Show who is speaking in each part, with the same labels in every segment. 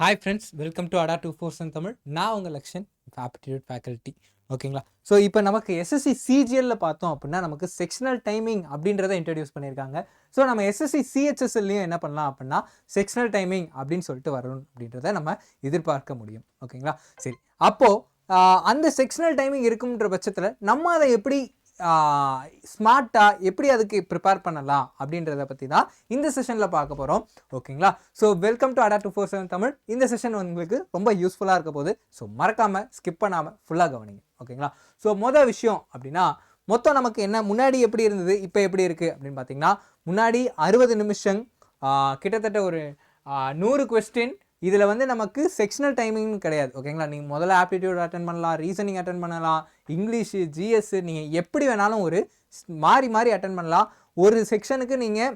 Speaker 1: Hi friends, welcome to அடா 247 தமிழ். நான் உங்கள் லக்ஷன், ஆப்டிடியூட் ஃபேக்கல்ட்டி. ஓகேங்களா? ஸோ இப்போ நமக்கு எஸ்எஸ்சி சிஜிஎல்ல பார்த்தோம் அப்படின்னா நமக்கு செக்ஷனல் டைமிங் அப்படின்றத இன்ட்ரடியூஸ் பண்ணியிருக்காங்க. ஸோ நம்ம எஸ்எஸ்சி சிஹெச்எஸ்எல்லையும் என்ன பண்ணலாம் அப்படின்னா செக்ஷனல் டைமிங் அப்படின்னு சொல்லிட்டு வரணும் அப்படின்றத நம்ம எதிர்பார்க்க முடியும். ஓகேங்களா? சரி, அப்போது அந்த செக்ஷனல் டைமிங் இருக்குன்ற பட்சத்தில் நம்ம அதை எப்படி ஸ்மார்ட்டாக எப்படி அதுக்கு ப்ரிப்பேர் பண்ணலாம் அப்படின்றத பற்றி தான் இந்த செஷனில் பார்க்க போகிறோம். ஓகேங்களா? ஸோ வெல்கம் டு அடா 247 தமிழ். இந்த செஷன் உங்களுக்கு ரொம்ப யூஸ்ஃபுல்லாக இருக்க போது. ஸோ மறக்காமல் ஸ்கிப் பண்ணாமல் ஃபுல்லாக கவனிங்க. ஓகேங்களா? ஸோ மொதல் விஷயம் அப்படின்னா மொத்தம் நமக்கு என்ன முன்னாடி எப்படி இருந்தது, இப்போ எப்படி இருக்குது அப்படின்னு பார்த்தீங்கன்னா, முன்னாடி 60 நிமிஷம் கிட்டத்தட்ட ஒரு 100 கொஸ்டின். இதில் வந்து நமக்கு செக்ஷனல் டைமிங்னு கிடையாது. ஓகேங்களா? நீங்கள் முதல்ல ஆப்டிடியூட் அட்டன் பண்ணலாம், ரீசனிங் அட்டன் பண்ணலாம், இங்கிலீஷு, ஜிஎஸ்ஸு, நீங்கள் எப்படி வேணாலும் ஒரு மாறி மாறி அட்டன் பண்ணலாம். ஒரு செக்ஷனுக்கு நீங்கள்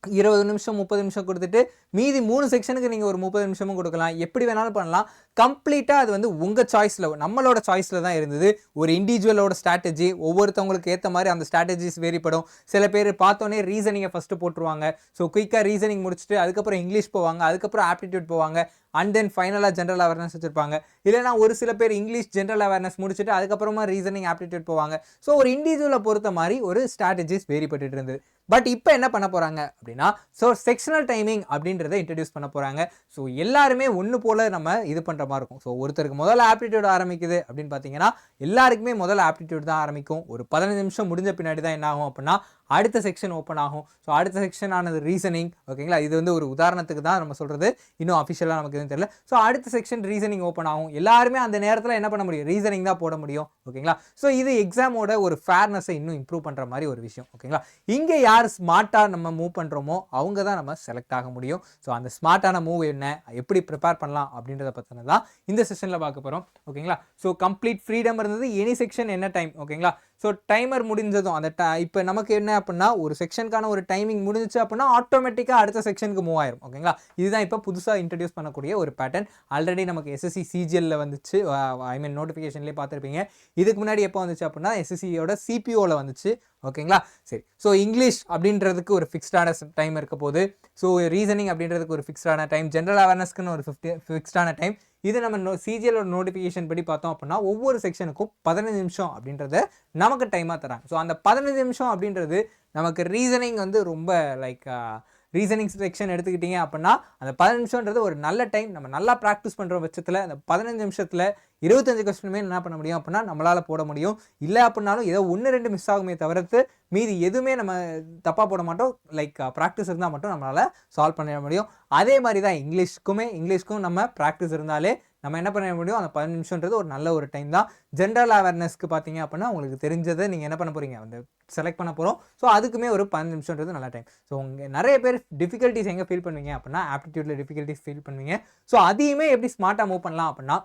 Speaker 1: 20 நிமிஷம் 30 நிமிஷம் கொடுத்துட்டு மீதி 3 செக்ஷனுக்கு நீங்கள் ஒரு 30 நிமிஷமும் கொடுக்கலாம். எப்படி வேணாலும் பண்ணலாம். கம்ப்ளீட்டாக அது வந்து உங்கள் சாய்ஸில், நம்மளோட சாய்ஸில் தான் இருந்தது. ஒரு இண்டிவிஜுவலோட ஸ்ட்ராட்டஜி, ஒவ்வொருத்தவங்களுக்கு ஏற்ற மாதிரி அந்த ஸ்ட்ராட்டஜிஸ் வேறுபடும். சில பேர் பார்த்தோன்னே ரீசனிங்கை ஃபஸ்ட்டு போட்டுருவாங்க. ஸோ குயிக்காக ரீசனிங் முடிச்சுட்டு அதுக்கப்புறம் இங்கிலீஷ் போவாங்க, அதுக்கப்புறம் ஆப்டிடியூட் போவாங்க, அண்ட் தென் ஃபைனலாக ஜென்ரல் அவேர்னஸ் வச்சுருப்பாங்க. இல்லைனா ஒரு சில பேர் இங்கிலீஷ் ஜென்ரல் அவேர்னஸ் முடிச்சுட்டு அதுக்கப்புறமா ரீசனிங் ஆப்டிடியூட் போவாங்க. ஸோ ஒரு இண்டிவிஜுவலை பொறுத்த மாதிரி ஒரு ஸ்ட்ராட்டஜிஸ் வேறுபட்டு இருந்தது. பட் இப்போ என்ன பண்ண போகிறாங்க அப்படின்னா, ஸோ செக்ஷனல் டைமிங் அப்படின்றத இன்ட்ரடியூஸ் பண்ண போகிறாங்க. ஸோ எல்லாருமே ஒன்று போல் நம்ம இது பண்ணுற மாதிரி இருக்கும். ஸோ ஒருத்தருக்கு முதல்ல ஆப்டிடியூட் ஆரம்பிக்குது அப்படின்னு பார்த்தீங்கன்னா எல்லாருக்குமே முதல்ல ஆப்டிடியூட் தான் ஆரம்பிக்கும். ஒரு 15 நிமிஷம் முடிஞ்ச பின்னாடி தான் என்ன ஆகும் அப்படின்னா அடுத்த செக்ஷன் ஓப்பன் ஆகும். ஸோ அடுத்த செக்ஷன் ஆனது ரீசனிங். ஓகேங்களா? இது வந்து ஒரு உதாரணத்துக்கு தான் நம்ம சொல்கிறது, இன்னும் அஃபிஷியலாக நமக்கு எதுவும் தெரியல. ஸோ அடுத்த செக்ஷன் ரீசனிங் ஓப்பன் ஆகும். எல்லாருமே அந்த நேரத்தில் என்ன பண்ண முடியும், ரீசனிங் தான் போட முடியும். ஓகேங்களா? ஸோ இது எக்ஸாமோட ஒரு ஃபேர்னஸை இன்னும் இம்ப்ரூவ் பண்ணுற மாதிரி ஒரு விஷயம். ஓகேங்களா? இங்கே யார் ஸ்மார்ட்டாக நம்ம மூவ் பண்ணுறோமோ அவங்க தான் நம்ம செலக்ட் ஆக முடியும். ஸோ அந்த ஸ்மார்ட்டான மூவ் என்ன, எப்படி ப்ரிப்பேர் பண்ணலாம் அப்படின்றத பற்றின தான் இந்த செஷனில் பார்க்க போகிறோம். ஓகேங்களா? ஸோ கம்ப்ளீட் ஃப்ரீடம் இருந்தது. எனி செக்ஷன் என்ன டைம். ஓகேங்களா? ஸோ டைமர் முடிஞ்சதும் அந்த இப்போ நமக்கு என்ன அப்படின்னா ஒரு செக்ஷனுக்கான ஒரு டைமிங் முடிஞ்சிச்சு அப்படின்னா ஆட்டோமேட்டிக்காக அடுத்த செக்ஷனுக்கு மூவ் ஆயிரும். ஓகேங்களா? இதுதான் இப்போ புதுசாக இன்ட்ரடியூஸ் பண்ணக்கூடிய ஒரு பேட்டர்ன். ஆல்ரெடி நமக்கு எஸ்எஸ்சி சிஜிஎல்ல வந்துச்சு, ஐ மீன் நோட்டிஃபிகேஷன்லேயே பார்த்துருப்பீங்க. இதுக்கு முன்னாடி எப்போ வந்துச்சு அப்படின்னா எஸ்எஸ்சியோட சிபிஓவில் வந்துச்சு. ஓகேங்களா? சரி, ஸோ இங்கிலீஷ் அப்படின்றதுக்கு ஒரு ஃபிக்ஸ்டான டைம் இருக்க போது. ஸோ ரீசனிங் அப்படின்றதுக்கு ஒரு ஃபிக்ஸ்டான டைம், ஜென்ரல் அவேர்னஸ்க்குன்னு ஒரு ஃபிக்ஸ்டான டைம். இது நம்ம சிஜிஎலோட நோட்டிஃபிகேஷன் படி பார்த்தோம் அப்படின்னா ஒவ்வொரு செக்ஷனுக்கும் 15 நிமிஷம் அப்படின்றத நமக்கு டைமாக தராங்க. ஸோ அந்த 15 நிமிஷம் அப்படின்றது நமக்கு ரீசனிங் வந்து ரொம்ப லைக் ரீசனிங் செக்ஷன் எடுத்துக்கிட்டிங்க அப்படின்னா அந்த 15 நிமிஷம்ன்றது ஒரு நல்ல டைம். நம்ம நல்லா ப்ராக்டிஸ் பண்ணுற பட்சத்தில் அந்த 15 நிமிஷத்தில் 25 கொஸ்டினுமே என்ன பண்ண முடியும் அப்படின்னா நம்மளால் போட முடியும். இல்லை அப்படின்னாலும் ஏதோ 1-2 மிஸ் ஆகுமே தவிர்த்து மீதி எதுவுமே நம்ம தப்பாக போட மாட்டோம். லைக் ப்ராக்டிஸ் இருந்தால் மட்டும் நம்மளால் சால்வ் பண்ண முடியும். அதே மாதிரி தான் இங்கிலீஷ்க்கும் நம்ம ப்ராக்டிஸ் இருந்தாலே நம்ம என்ன பண்ண முடியும். அந்த 15 நிமிஷம்ன்றது ஒரு நல்ல ஒரு டைம் தான். ஜென்ரல் அவேர்னஸ்க்கு பார்த்தீங்க அப்படின்னா உங்களுக்கு தெரிஞ்சதை நீங்கள் என்ன பண்ண போகிறீங்க, வந்து செலக்ட் பண்ண போகிறோம். ஸோ அதுக்குமே ஒரு 15 நிமிஷம்ன்றது நல்ல டைம். ஸோ உங்கள் நிறைய பேர் டிஃபிகல்ட்டிஸ் எங்கே ஃபீல் பண்ணுவீங்க அப்படின்னா ஆப்டிடியூட்டில் டிஃபிகல்ட்டிஸ் ஃபீல் பண்ணுவீங்க. ஸோ அதையுமே எப்படி ஸ்மார்ட்டாக மூவ் பண்ணலாம் அப்படின்னா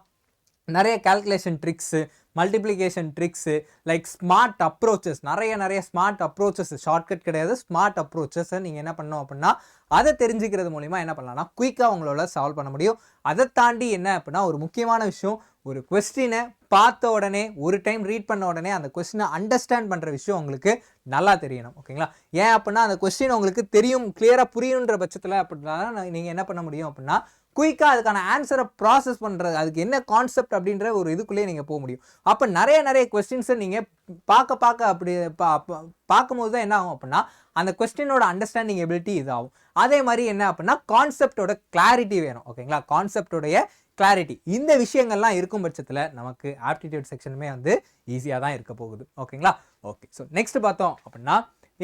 Speaker 1: நிறைய calculation tricks, multiplication tricks, like smart approaches, நிறைய ஸ்மார்ட் அப்ரோச்சஸ், ஷார்ட்கட் கிடையாது, ஸ்மார்ட் அப்ரோச்சஸை நீங்கள் என்ன பண்ணணும் அப்படின்னா அதை தெரிஞ்சுக்கிறது மூலிமா என்ன பண்ணலாம்னா குயிக்காக உங்களோட சால்வ் பண்ண முடியும். அதை தாண்டி என்ன அப்படின்னா ஒரு முக்கியமான விஷயம், ஒரு கொஸ்டினை பார்த்த உடனே ஒரு டைம் ரீட் பண்ண உடனே அந்த கொஸ்டினை அண்டர்ஸ்டாண்ட் பண்ணுற விஷயம் உங்களுக்கு நல்லா தெரியணும். ஓகேங்களா? ஏன் அப்படின்னா அந்த கொஸ்டின் உங்களுக்கு தெரியும், கிளியராக புரியுன்ற பட்சத்தில் அப்படின்னா நீங்கள் என்ன பண்ண முடியும் அப்படின்னா குயிக்காக அதுக்கான ஆன்சரை ப்ராசஸ் பண்ணுறது, அதுக்கு என்ன கான்செப்ட் அப்படின்ற ஒரு இதுக்குள்ளேயே நீங்கள் போக முடியும். அப்போ நிறைய கொஸ்டின்ஸை நீங்கள் பார்க்க அப்படி பார்க்கும்போது தான் என்ன ஆகும் அப்படின்னா அந்த கொஸ்டினோட அண்டர்ஸ்டாண்டிங் எபிலிட்டி இதாகும். அதே மாதிரி என்ன அப்படின்னா கான்செப்டோட கிளாரிட்டி வேணும். ஓகேங்களா? கான்செப்டோடைய கிளாரிட்டி, இந்த விஷயங்கள்லாம் இருக்கும் பட்சத்தில் நமக்கு ஆப்டிடியூட் செக்ஷனுமே வந்து ஈஸியாக தான் இருக்க போகுது. ஓகேங்களா? ஓகே, ஸோ நெக்ஸ்ட் பார்த்தோம் அப்படின்னா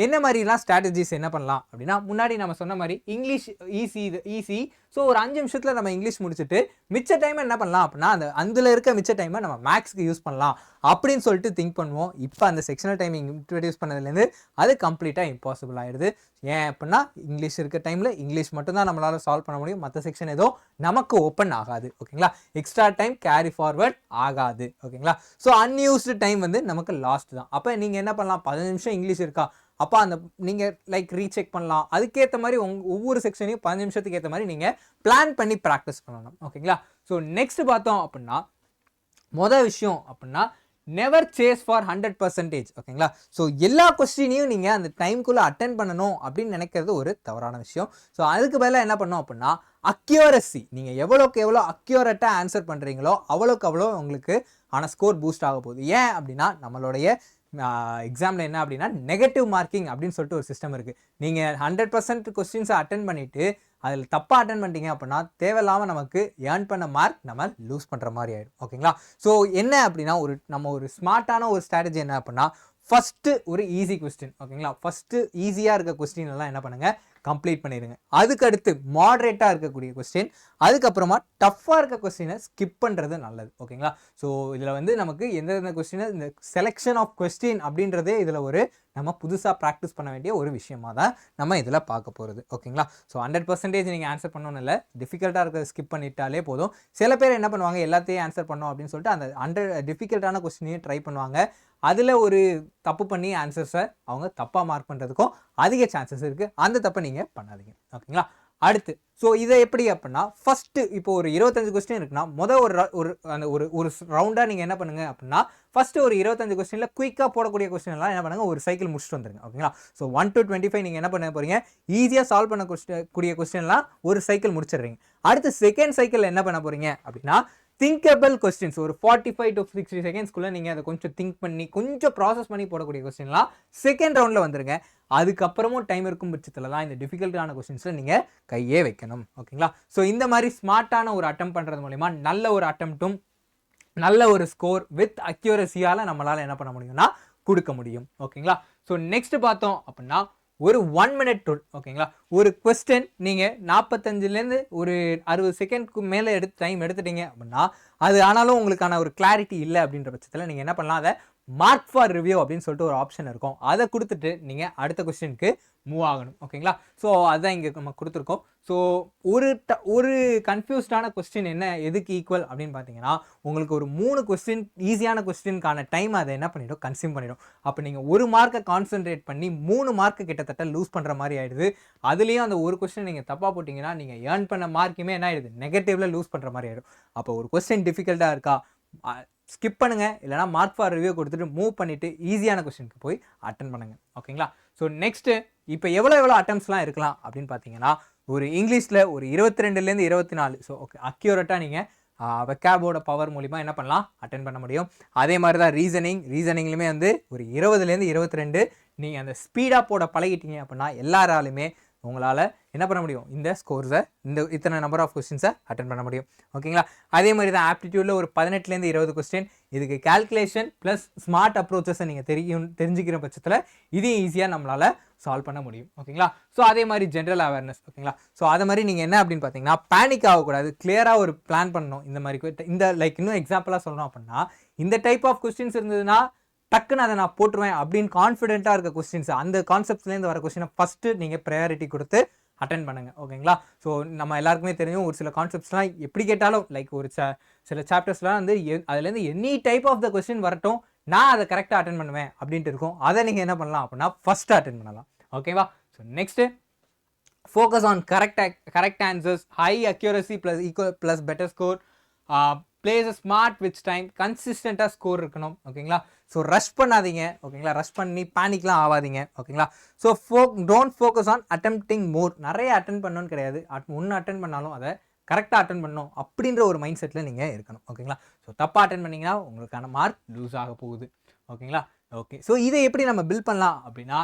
Speaker 1: என்ன மாதிரிலாம் ஸ்ட்ராட்டஜிஸ் என்ன பண்ணலாம் அப்படின்னா முன்னாடி நம்ம சொன்ன மாதிரி இங்கிலீஷ் ஈஸி. ஸோ ஒரு 5 நிமிஷத்தில் நம்ம இங்கிலீஷ் முடிச்சுட்டு மிச்ச டைம் என்ன பண்ணலாம் அப்படின்னா அதில் இருக்க மிச்ச டைமை நம்ம மேக்ஸ்க்கு யூஸ் பண்ணலாம் அப்படின்னு சொல்லிட்டு திங்க் பண்ணுவோம். இப்போ அந்த செக்ஷனல் டைமிங் இன்ட்ரடியூஸ் பண்ணதுலேருந்து அது கம்ப்ளீட்டாக இம்பாசிபிள் ஆகிடுது. ஏன் அப்படின்னா இங்கிலீஷ் இருக்க டைமில் இங்கிலீஷ் மட்டும்தான் நம்மளால் சால்வ் பண்ண முடியும். மற்ற செக்ஷன் ஏதோ நமக்கு ஓப்பன் ஆகாது. ஓகேங்களா? எக்ஸ்ட்ரா டைம் கேரி ஃபார்வர்ட் ஆகாது. ஓகேங்களா? ஸோ அன்யூஸ்டு டைம் வந்து நமக்கு லாஸ்ட் தான். அப்போ நீங்கள் என்ன பண்ணலாம், 15 நிமிஷம் இங்கிலீஷ் இருக்கா, அப்போ அந்த நீங்கள் லைக் ரீசெக் பண்ணலாம். அதுக்கேற்ற மாதிரி ஒவ்வொரு செக்ஷனையும் 15 நிமிஷத்துக்கு ஏற்ற மாதிரி நீங்கள் பிளான் பண்ணி ப்ராக்டிஸ் பண்ணணும். ஓகேங்களா? ஸோ நெக்ஸ்ட் பார்த்தோம் அப்படின்னா மொதல் விஷயம் அப்படின்னா நெவர் சேஸ் ஃபார் 100%. ஓகேங்களா? ஸோ எல்லா கொஸ்டினையும் நீங்கள் அந்த டைம்குள்ளே அட்டென்ட் பண்ணணும் அப்படின்னு நினைக்கிறது ஒரு தவறான விஷயம். ஸோ அதுக்கு பதிலாக என்ன பண்ணோம் அப்படின்னா அக்யூரசி, நீங்கள் எவ்வளோக்கு எவ்வளோ அக்யூரேட்டாக ஆன்சர் பண்ணுறீங்களோ அவ்வளோக்கு அவ்வளோ உங்களுக்கு ஸ்கோர் பூஸ்ட் ஆக போகுது. ஏன் அப்படின்னா நம்மளுடைய எக்ஸாமில் என்ன அப்படின்னா நெகட்டிவ் மார்க்கிங் அப்படின்னு சொல்லிட்டு ஒரு சிஸ்டம் இருக்குது. நீங்கள் 100% கொஸ்டின்ஸை அட்டென்ட் பண்ணிவிட்டு அதில் தப்பாக அட்டென்ட் பண்ணிட்டீங்க அப்படின்னா தேவையில்லாமல் நமக்கு ஏர்ன் பண்ண மார்க் நம்ம லூஸ் பண்ணுற மாதிரி ஆகிடும். ஓகேங்களா? ஸோ என்ன அப்படின்னா நம்ம ஒரு ஸ்மார்ட்டான ஒரு ஸ்ட்ராட்டஜி என்ன அப்படின்னா ஃபஸ்ட்டு ஒரு ஈஸி கொஸ்டின். ஓகேங்களா? ஃபஸ்ட்டு ஈஸியாக இருக்க கொஸ்டின் எல்லாம் என்ன பண்ணுங்கள், கம்ப்ளீட் பண்ணிடுங்க. அதுக்கடுத்து மாட்ரேட்டாக இருக்கக்கூடிய கொஸ்டின், அதுக்கப்புறமா டஃப்பாக இருக்க கொஸ்டினை ஸ்கிப் பண்ணுறது நல்லது. ஓகேங்களா? ஸோ இதில் வந்து நமக்கு எந்தெந்த கொஸ்டினை இந்த செலெக்ஷன் ஆஃப் கொஸ்டின் அப்படின்றதே இதில் ஒரு நம்ம புதுசாக ப்ராக்டிஸ் பண்ண வேண்டிய ஒரு விஷயமாக தான் நம்ம இதில் பார்க்க போகிறது. ஓகேங்களா? ஸோ 100% நீங்கள் ஆன்சர் பண்ணணும்னு இல்லை, டிஃபிகல்ட்டாக இருக்கிறத ஸ்கிப் பண்ணிட்டாலே போதும். சில பேர் என்ன பண்ணுவாங்க, எல்லாத்தையும் ஆன்சர் பண்ணோம் அப்படின்னு சொல்லிட்டு அந்த டிஃபிகல்ட்டான கொஸ்டினையும் ட்ரை பண்ணுவாங்க. அதில் ஒரு தப்பு பண்ணி ஆன்சர்ஸை அவங்க தப்பாக மார்க் பண்ணுறதுக்கும் அதிக சான்சஸ் இருக்குது. அந்த தப்பை நீங்கள் பண்ணாதீங்க. ஓகேங்களா? அடுத்து ஸோ இதை எப்படி அப்படின்னா ஃபஸ்ட்டு இப்போ ஒரு 25 கொஸ்டின் இருக்குன்னா ஒரு ரவுண்டாக நீங்கள் என்ன பண்ணுங்கள் அப்படின்னா ஃபஸ்ட்டு ஒரு 25 கொஸ்டினில் குயிக்காக போடக்கூடிய கொஸ்டின் எல்லாம் என்ன பண்ணுங்கள், ஒரு சைக்கிள் முடிச்சுட்டு வந்துருங்க. ஓகேங்களா? ஸோ 1 to 25 நீங்கள் என்ன பண்ண போகிறீங்க, ஈஸியாக சால்வ் பண்ண கூடிய கொஸ்டின்லாம் ஒரு சைக்கிள் முடிச்சிடுறீங்க. அடுத்து செகண்ட் சைக்கிள் என்ன பண்ண போகிறீங்க அப்படின்னா திங்கபிள் கொஸ்டின்ஸ் ஒரு 45 to 60 செகண்ட்ஸ்குள்ளே நீங்கள் அதை கொஞ்சம் திங்க் பண்ணி கொஞ்சம் ப்ராசஸ் பண்ணி போடக்கூடிய கொஸ்டின்லாம் செகண்ட் ரவுண்டில் வந்துருங்க. அதுக்கப்புறமும் டைம் இருக்கும் பட்சத்தில் தான் இந்த டிஃபிகல்ட்டான கொஸ்டின்ஸில் நீங்கள் கையே வைக்கணும். ஓகேங்களா? ஸோ இந்த மாதிரி ஸ்மார்ட்டான ஒரு அட்டெம்ப்ட் பண்ணுறது மூலிமா நல்ல ஒரு அட்டெம்ப்ட்டும் நல்ல ஒரு ஸ்கோர் வித் அக்யூரசியால் நம்மளால் என்ன பண்ண முடியும்னா கொடுக்க முடியும். ஓகேங்களா? ஸோ நெக்ஸ்ட் பார்த்தோம் அப்படின்னா ஒரு 1 minute ரூல். ஓகேங்களா? ஒரு கொஸ்டின் நீங்கள் 45லேருந்து ஒரு 60 செகண்ட்க்கு மேலே டைம் எடுத்துட்டீங்க அப்படின்னா அது ஆனாலும் உங்களுக்கான ஒரு கிளாரிட்டி இல்லை அப்படின்ற பட்சத்தில் நீங்கள் என்ன பண்ணலாம், அதை மார்க் ஃபார் ரிவ்யூ அப்படின்னு சொல்லிட்டு ஒரு ஆப்ஷன் இருக்கும். அதை கொடுத்துட்டு நீங்கள் அடுத்த கொஸ்டினுக்கு மூவ் ஆகணும். ஓகேங்களா? ஸோ அதுதான் இங்கே நம்ம கொடுத்துருக்கோம். ஸோ ஒரு கன்ஃபியூஸ்டான கொஸ்டின் என்ன எதுக்கு ஈக்குவல் அப்படின்னு பார்த்தீங்கன்னா உங்களுக்கு ஒரு 3 கொஸ்டின் ஈஸியான கொஸ்டினுக்கான டைம் அதை என்ன பண்ணிடும், கன்சியூம் பண்ணிடும். அப்போ நீங்கள் ஒரு மார்க்கை கான்சென்ட்ரேட் பண்ணி 3 மார்க்கு கிட்டத்தட்ட லூஸ் பண்ணுற மாதிரி ஆகிடுது. அதுலேயும் அந்த ஒரு கொஸ்டின் நீங்கள் தப்பாக போட்டிங்கன்னா நீங்கள் ஏர்ன் பண்ண மார்க்குமே என்ன ஆகிடுது, நெகட்டிவில் லூஸ் பண்ணுற மாதிரி ஆகிடும். அப்போ ஒரு கொஸ்டின் டிஃபிகல்ட்டாக இருக்கா ஸ்கிப் பண்ணுங்க, இல்லைனா மார்க் ஃபார் ரிவ்யூ கொடுத்துட்டு மூவ் பண்ணிவிட்டு ஈஸியான கொஸ்டினுக்கு போய் அட்டன் பண்ணுங்கள். ஓகேங்களா? ஸோ நெக்ஸ்ட்டு இப்போ எவ்வளோ அட்டெம்ப்ட்ஸ்லாம் இருக்கலாம் அப்படின்னு பார்த்தீங்கன்னா ஒரு இங்கிலீஷில் ஒரு 22லேருந்து 24. ஸோ ஓகே அக்யூரேட்டாக நீங்கள் வெக்காபோட பவர் மூலிமா என்ன பண்ணலாம், அட்டன் பண்ண முடியும். அதே மாதிரி தான் ரீசனிங்லையுமே வந்து ஒரு 20லேருந்து 22 நீங்கள் அந்த ஸ்பீடாக போட பழகிட்டீங்க அப்படின்னா எல்லாராலுமே உங்களால் என்ன பண்ண முடியும், இந்த ஸ்கோர்ஸை இத்தனை நம்பர் ஆஃப் கொஸ்டின்ஸை அட்டன் பண்ண முடியும். ஓகேங்களா? அதே மாதிரி தான் ஆப்டிடியூடில் ஒரு 18லேருந்து 20 கொஸ்டின். இதுக்கு கால்குலேஷன் ப்ளஸ் ஸ்மார்ட் அப்ரோச்சஸை நீங்கள் தெரிஞ்சுக்கிற பட்சத்தில் இதையும் ஈஸியாக நம்மளால் சால்வ் பண்ண முடியும். ஓகேங்களா? ஸோ அதே மாதிரி ஜென்ரல் அவேர்னஸ். ஓகேங்களா? ஸோ அதை மாதிரி நீங்கள் என்ன அப்படின்னு பார்த்தீங்கன்னா பேனிக் ஆகக்கூடாது, கிளியராக ஒரு பிளான் பண்ணணும். இந்த மாதிரி இந்த இன்னும் எக்ஸாம்பிளாக சொல்லணும் அப்படின்னா இந்த டைப் ஆஃப் கொஸ்டின்ஸ் இருந்ததுன்னா டக்குன்னு அதை நான் போட்டுருவேன் அப்படின்னு கான்ஃபிடென்ட்டாக இருக்க கொஸ்டின்ஸ், அந்த கான்செப்ட்ஸ்லேருந்து வர கொஸ்டினை ஃபஸ்ட்டு நீங்கள் ப்ரையாரிட்டி கொடுத்து அட்டன் பண்ணுங்கள். ஓகேங்களா? ஸோ நம்ம எல்லாருக்குமே தெரியும் ஒரு சில கான்செப்ட்ஸ்லாம் எப்படி கேட்டாலும் லைக் ஒரு சில சாப்டர்ஸ்லாம் வந்து அதுலேருந்து any type of the question வரட்டும் நான் அதை கரெக்டாக அட்டன் பண்ணுவேன் அப்படின்ட்டு இருக்கும். அதை நீங்கள் என்ன பண்ணலாம் அப்படின்னா ஃபஸ்ட்டு அட்டன் பண்ணலாம். ஓகேவா? So next focus on correct answers, high accuracy plus better score, place smart with time, கன்சிஸ்டண்ட்டாக ஸ்கோர் இருக்கணும். ஓகேங்களா? ஸோ ரஷ் பண்ணாதீங்க. ஓகேங்களா? ரஷ் பண்ணி பேனிக்லாம் ஆகாதீங்க. ஓகேங்களா? So don't focus on attempting மோர். நிறைய அட்டன் பண்ணணும்னு கிடையாது, ஒன்று அட்டன் பண்ணாலும் அதை கரெக்டாக அட்டன் பண்ணணும் அப்படின்ற ஒரு மைண்ட் செட்டில் நீங்கள் இருக்கணும். ஓகேங்களா? ஸோ தப்பாக அட்டன் பண்ணிங்கன்னா உங்களுக்கான மார்க் லூஸ் ஆக போகுது. ஓகேங்களா? ஓகே. ஸோ இதை எப்படி நம்ம பில்ட் பண்ணலாம் அப்படின்னா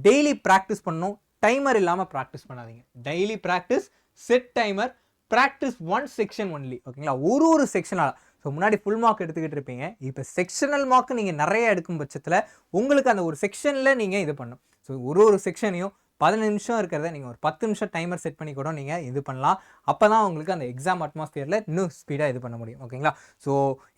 Speaker 1: டெய்லி ப்ராக்டிஸ் பண்ணணும். டைமர் இல்லாமல் ப்ராக்டிஸ் பண்ணாதீங்க. Daily practice, set timer, practice one section only. ஓகேங்களா? ஒரு செக்ஷனால் ஸோ முன்னாடி ஃபுல் மார்க் எடுத்துக்கிட்டு இருப்பீங்க, இப்போ செக்ஷனல் மார்க் நீங்கள் நிறைய எடுக்கும் பட்சத்தில் உங்களுக்கு அந்த ஒரு செக்ஷனில் நீங்கள் இது பண்ணணும். ஸோ ஒரு செக்ஷனையும் 15 நிமிஷம் இருக்கிறத நீங்கள் ஒரு 10 நிமிஷம் டைமர் செட் பண்ணி கூட நீங்கள் இது பண்ணலாம். அப்போ தான் உங்களுக்கு அந்த எக்ஸாம் அட்மாஸ்பியரில் இன்னும் ஸ்பீடாக இது பண்ண முடியும். ஓகேங்களா? ஸோ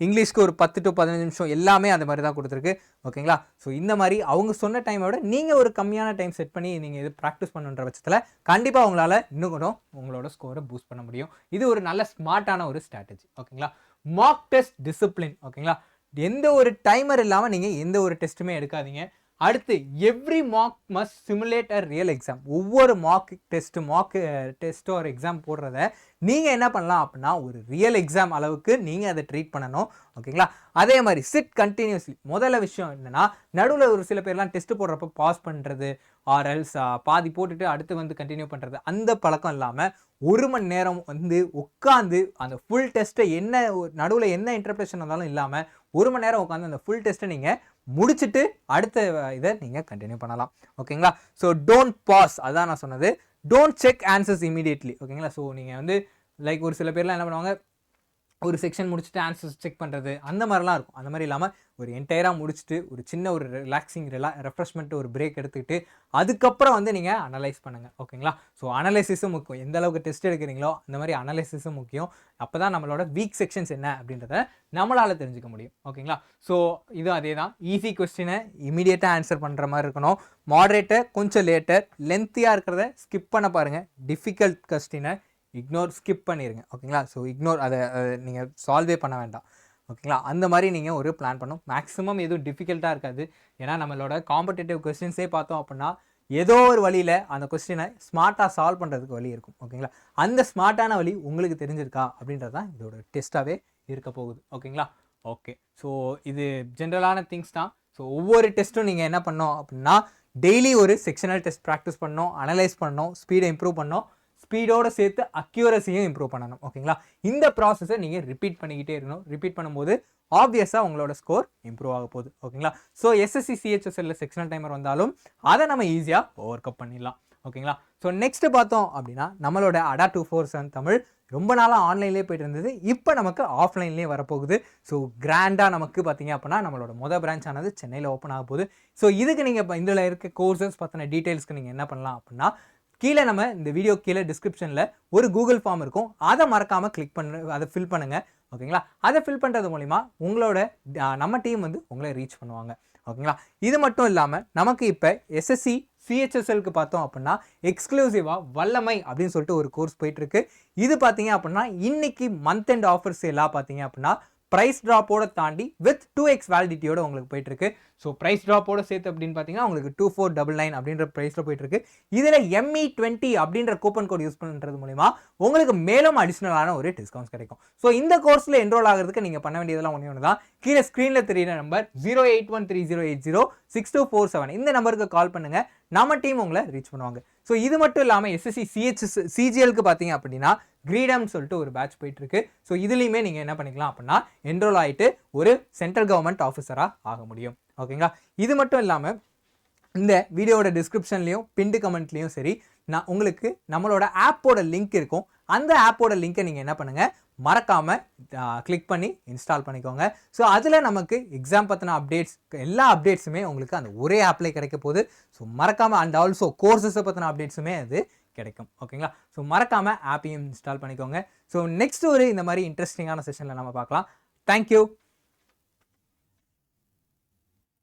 Speaker 1: இங்கிலீஷ்க்கு ஒரு 10 to 15 நிமிஷம் எல்லாமே அந்த மாதிரி தான் கொடுத்துருக்கு. ஓகேங்களா? ஸோ இந்த மாதிரி அவங்க சொன்ன டைமை விட நீங்கள் ஒரு கம்மியான டைம் செட் பண்ணி நீங்கள் இது ப்ராக்டிஸ் பண்ணுன்ற பட்சத்தில் கண்டிப்பாக உங்களால் இன்னும் கூட உங்களோட ஸ்கோரை பூஸ்ட் பண்ண முடியும். இது ஒரு நல்ல ஸ்மார்ட்டான ஒரு ஸ்ட்ராட்டஜி. ஓகேங்களா? Mark test discipline. ஓகேங்களா? எந்த ஒரு டைமர் இல்லாமல் நீங்கள் எந்த ஒரு டெஸ்ட்டுமே எடுக்காதீங்க. அடுத்து எவ்ரி மார்க் மஸ்ட் சிமுலேட் அ ரியல் எக்ஸாம். ஒவ்வொரு மார்க் டெஸ்ட்டோ ஒரு எக்ஸாம் போடுறத நீங்கள் என்ன பண்ணலாம் அப்படின்னா ஒரு ரியல் எக்ஸாம் அளவுக்கு நீங்கள் அதை ட்ரீட் பண்ணணும். ஓகேங்களா? அதே மாதிரி சிட் கண்டினியூஸ்லி. முதல்ல விஷயம் என்னன்னா நடுவில் ஒரு சில பேர்லாம் டெஸ்ட் போடுறப்ப பாஸ் பண்ணுறது ஆர்எல்ஸ் பாதி போட்டுட்டு அடுத்து வந்து கண்டினியூ பண்ணுறது அந்த பழக்கம் இல்லாமல் 1 மணி நேரம் வந்து உட்காந்து அந்த ஃபுல் டெஸ்ட்டை என்ன நடுவில் என்ன இன்டர்பிரேஷன் இருந்தாலும் இல்லாமல் 1 மணி நேரம் உட்காந்து அந்த ஃபுல் டெஸ்ட்டை நீங்கள் முடிச்சுட்டு அடுத்த இதை நீங்கள் கண்டினியூ பண்ணலாம். ஓகேங்களா? ஸோ டோன்ட் பாஸ், அதான் நான் சொன்னது. Don't check answers immediately. ஓகேங்களா? ஸோ நீங்கள் வந்து லைக் ஒரு சில பேர்லாம் என்ன பண்ணுவாங்க, ஒரு செக்ஷன் முடிச்சுட்டு ஆன்சர்ஸ் செக் பண்ணுறது அந்த மாதிரிலாம் இருக்கும். அந்த மாதிரி இல்லாமல் ஒரு என்டையராக முடிச்சுட்டு ஒரு சின்ன ஒரு ரிலாக்ஸிங் ரெஃப்ரெஷ்மெண்ட்டு ஒரு பிரேக் எடுத்துக்கிட்டு அதுக்கப்புறம் வந்து நீங்கள் அனலைஸ் பண்ணுங்கள். ஓகேங்களா? ஸோ அனலைசிஸும் முக்கியம். எந்த அளவுக்கு டெஸ்ட் எடுக்கிறீங்களோ அந்த மாதிரி அனலைசிஸும் முக்கியம். அப்போ தான் நம்மளோட வீக் செக்ஷன்ஸ் என்ன அப்படின்றத நம்மளால் தெரிஞ்சுக்க முடியும். ஓகேங்களா? ஸோ இது அதே தான். ஈஸி கொஸ்டினை இமீடியட்டாக ஆன்சர் பண்ணுற மாதிரி இருக்கணும். மாடரேட்டை கொஞ்சம் லேட்டர், லென்த்தியாக இருக்கிறத ஸ்கிப் பண்ண பாருங்கள். டிஃபிகல்ட் கொஸ்டினை ஸ்கிப் பண்ணிடுங்க. ஓகேங்களா? ஸோ அதை நீங்கள் சால்வே பண்ண வேண்டாம். ஓகேங்களா? அந்த மாதிரி நீங்கள் ஒரு பிளான் பண்ணணும். மேக்ஸிமம் எதுவும் டிஃபிகல்ட்டாக இருக்காது. ஏன்னா நம்மளோட காம்படிட்டிவ் கொஸ்டின்ஸே பார்த்தோம் அப்படின்னா ஏதோ ஒரு வழியில் அந்த கொஸ்டினை ஸ்மார்ட்டாக சால்வ் பண்ணுறதுக்கு வழி இருக்கும். ஓகேங்களா? அந்த ஸ்மார்ட்டான வழி உங்களுக்கு தெரிஞ்சிருக்கா அப்படின்றது தான் இதோட டெஸ்ட்டாகவே இருக்க போகுது. ஓகேங்களா? ஓகே. ஸோ இது ஜென்ரலான திங்ஸ் தான். ஸோ ஒவ்வொரு டெஸ்ட்டும் நீங்கள் என்ன பண்ணோம் அப்படின்னா டெய்லி ஒரு செக்ஷனல் டெஸ்ட் ப்ராக்டிஸ் பண்ணணும், அனலைஸ் பண்ணணும், ஸ்பீடை இம்ப்ரூவ் பண்ணணும், ஸ்பீடோடு சேர்த்து அக்யூரஸியும் இம்ப்ரூவ் பண்ணணும். ஓகேங்களா? இந்த ப்ராசஸை நீங்கள் ரிப்பீட் பண்ணிக்கிட்டே இருக்கணும். ரிப்பீட் பண்ணும்போது ஆப்வியஸாக உங்களோட ஸ்கோர் இம்ப்ரூவ் ஆக போகுது. ஓகேங்களா? ஸோ எஸ்எஸ்சி சிஹெச்எஸ்எல்ல செக்ஷனல் டைமர் வந்தாலும் அதை நம்ம ஈஸியாக ஓவர் கம் பண்ணிடலாம். ஓகேங்களா? ஸோ நெக்ஸ்ட் பார்த்தோம் அப்படின்னா நம்மளோட ADA 247 தமிழ் ரொம்ப நாளாக ஆன்லைன்லேயே போயிட்டு இருந்தது. இப்போ நமக்கு ஆஃப்லைன்லேயே வரப்போகுது. ஸோ கிராண்டாக நமக்கு பார்த்தீங்க அப்படின்னா நம்மளோட பிரான்ச் ஆனது சென்னையில் ஓப்பன் ஆக போகுது. ஸோ இதுக்கு நீங்கள் இப்போ இதில் இருக்க கோர்சஸ் பற்றின டீட்டெயில்ஸ்க்கு நீங்கள் என்ன பண்ணலாம் அப்படின்னா கீழே நம்ம இந்த வீடியோ கீழே டிஸ்கிரிப்ஷனில் ஒரு கூகுள் ஃபார்ம் இருக்கும். அதை மறக்காமல் கிளிக் பண்ணு, அதை ஃபில் பண்ணுங்கள். ஓகேங்களா? அதை ஃபில் பண்ணுறது மூலிமா உங்களோட நம்ம டீம் வந்து உங்களை ரீச் பண்ணுவாங்க. ஓகேங்களா? இது மட்டும் இல்லாமல் நமக்கு இப்போ எஸ்எஸ்சி சிஹெச்எஸ்எல்க்கு பார்த்தோம் அப்படின்னா எக்ஸ்க்ளூசிவாக வல்லமை அப்படின்னு சொல்லிட்டு ஒரு கோர்ஸ் போயிட்டுருக்கு. இது பார்த்தீங்க அப்படின்னா இன்னைக்கு மந்த் எண்ட் ஆஃபர்ஸ் எல்லாம் பார்த்தீங்க அப்படின்னா ப்ரைஸ் ட்ராப்போட தாண்டி வித் 2x வேலிடிட்டியோட உங்களுக்கு போயிட்டுருக்கு. ஸோ ப்ரைஸ் ட்ராப்போட சேர்த்து அப்படின்னு பார்த்தீங்கன்னா உங்களுக்கு 2499 அப்படின்ற ப்ரைஸில் போயிட்டுருக்கு. இதில் ME20 அப்படின்ற கூப்பன் கோட் யூஸ் பண்ணுறது மூலிமா உங்களுக்கு மேலும் அடிஷ்னலான ஒரு டிஸ்கவுண்ட்ஸ் கிடைக்கும். ஸோ இந்த கோர்ஸில் என்ரோல் ஆகிறதுக்கு நீங்கள் பண்ண வேண்டியதெல்லாம் ஒன்று தான். கீழே ஸ்க்ரீனில் தெரியுற நம்பர் 081308062447 இந்த நம்பருக்கு கால் பண்ணுங்கள். நம்ம டீம் உங்களை ரீச் பண்ணுவாங்க. ஸோ இது மட்டும் இல்லாமல் எஸ்எஸ்சி சிஜிஎலுக்கு பார்த்தீங்க அப்படின்னா கிரீடம்னு சொல்லிட்டு ஒரு பேட்ச் போயிட்டு இருக்கு. ஸோ இதுலையுமே நீங்கள் என்ன பண்ணிக்கலாம் அப்படின்னா என்ரோல் ஆகிட்டு ஒரு சென்ட்ரல் கவர்மெண்ட் ஆஃபீஸராக ஆக முடியும். ஓகேங்களா? இது மட்டும் இல்லாமல் இந்த வீடியோட டிஸ்கிரிப்ஷன்லையும் பின்டு கமெண்ட்லையும் சரி நான் உங்களுக்கு நம்மளோட ஆப்போட லிங்க் இருக்கும். அந்த ஆப்போட லிங்க்கை நீங்கள் என்ன பண்ணுங்கள் மறக்காமல் கிளிக் பண்ணி இன்ஸ்டால் பண்ணிக்கோங்க. ஸோ அதில் நமக்கு எக்ஸாம் பற்றின அப்டேட்ஸ் எல்லா அப்டேட்ஸுமே உங்களுக்கு அந்த ஒரே ஆப்லேயே கிடைக்க போகுது. ஸோ மறக்காமல் அண்ட் ஆல்சோ கோர்சஸை பற்றின அப்டேட்ஸுமே அது கிடைக்கும். ஓகேங்களா? ஸோ மறக்காமல் ஆப்பையும் இன்ஸ்டால் பண்ணிக்கோங்க. ஸோ நெக்ஸ்ட் ஒரு இந்த மாதிரி இன்ட்ரெஸ்டிங்கான செஷனில் நம்ம பார்க்கலாம். தேங்க்யூ.